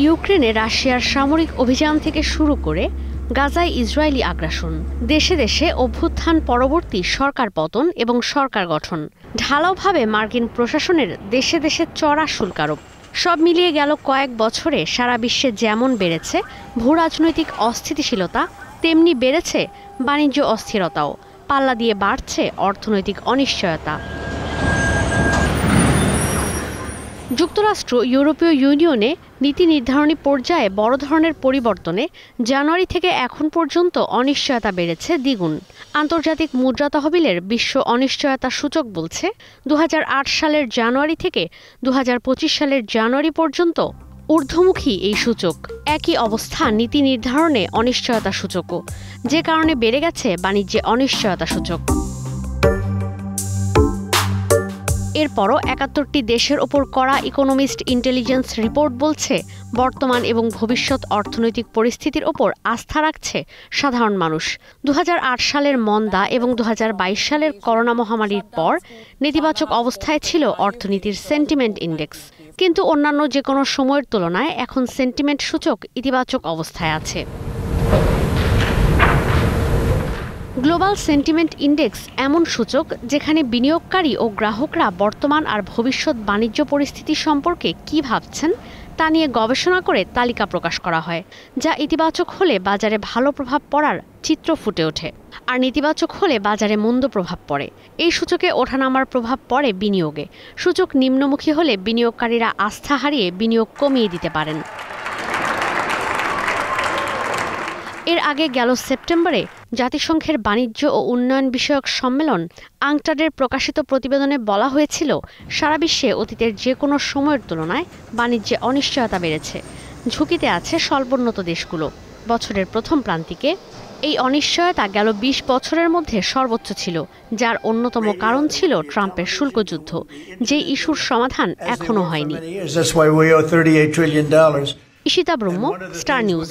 ইউক্রেনে রাশিয়ার সামরিক অভিযান থেকে শুরু করে গাজায় ইসরায়েলি আগ্রাসন, দেশে দেশে অভ্যুত্থান পরবর্তী সরকার পতন এবং সরকার গঠন, ঢালাওভাবে মার্কিন প্রশাসনের দেশে দেশে চড়া শুল্ক আরোপ, সব মিলিয়ে গেল কয়েক বছরে সারা বিশ্বে যেমন বেড়েছে ভূরাজনৈতিক অস্থিতিশীলতা, তেমনি বেড়েছে বাণিজ্য অস্থিরতাও, পাল্লা দিয়ে বাড়ছে অর্থনৈতিক অনিশ্চয়তা। যুক্তরাষ্ট্র ইউরোপীয় ইউনিয়নে নীতি নির্ধারণী পর্যায়ে বড় ধরনের পরিবর্তনে জানুয়ারি থেকে এখন পর্যন্ত অনিশ্চয়তা বেড়েছে দ্বিগুণ। আন্তর্জাতিক মুদ্রা তহবিলের বিশ্ব অনিশ্চয়তা সূচক বলছে 2008 সালের জানুয়ারি থেকে 2025 সালের জানুয়ারি পর্যন্ত ঊর্ধ্বমুখী এই সূচক। একই অবস্থা নীতি নির্ধারণে অনিশ্চয়তা সূচকও, যে কারণে বেড়ে গেছে বাণিজ্যে অনিশ্চয়তা সূচক। এরপরও 71টি দেশের ওপর করা ইকোনমিস্ট ইন্টেলিজেন্স রিপোর্ট বলছে বর্তমান এবং ভবিষ্যৎ অর্থনৈতিক পরিস্থিতির ওপর আস্থা রাখছে সাধারণ মানুষ। 2008 সালের মন্দা এবং 2022 সালের করোনা মহামারীর পর নেতিবাচক অবস্থায় ছিল অর্থনীতির সেন্টিমেন্ট ইন্ডেক্স, কিন্তু অন্যান্য যে কোনো সময়ের তুলনায় এখন সেন্টিমেন্ট সূচক ইতিবাচক অবস্থায় আছে। গ্লোবাল সেন্টিমেন্ট ইন্ডেক্স এমন সূচক যেখানে বিনিয়োগকারী ও গ্রাহকরা বর্তমান আর ভবিষ্যৎ বাণিজ্য পরিস্থিতি সম্পর্কে কী ভাবছেন তা নিয়ে গবেষণা করে তালিকা প্রকাশ করা হয়, যা ইতিবাচক হলে বাজারে ভালো প্রভাব পড়ার চিত্র ফুটে ওঠে, আর নেতিবাচক হলে বাজারে মন্দ প্রভাব পড়ে। এই সূচকে ওঠানামার প্রভাব পড়ে বিনিয়োগে। সূচক নিম্নমুখী হলে বিনিয়োগকারীরা আস্থা হারিয়ে বিনিয়োগ কমিয়ে দিতে পারেন। এর আগে গেল সেপ্টেম্বরে জাতিসংঘের বাণিজ্য ও উন্নয়ন বিষয়ক সম্মেলন আংটাডের প্রকাশিত প্রতিবেদনে বলা হয়েছিল সারা বিশ্বে অতীতের যে কোনো সময়ের তুলনায় বাণিজ্যে অনিশ্চয়তা বেড়েছে, ঝুঁকিতে আছে স্বল্পোন্নত দেশগুলো। বছরের প্রথম প্রান্তিকে এই অনিশ্চয়তা গেল 20 বছরের মধ্যে সর্বোচ্চ ছিল, যার অন্যতম কারণ ছিল ট্রাম্পের শুল্ক যুদ্ধ, যে ইস্যুর সমাধান এখনো হয়নি। ঈশিতা ব্রহ্ম, স্টার নিউজ।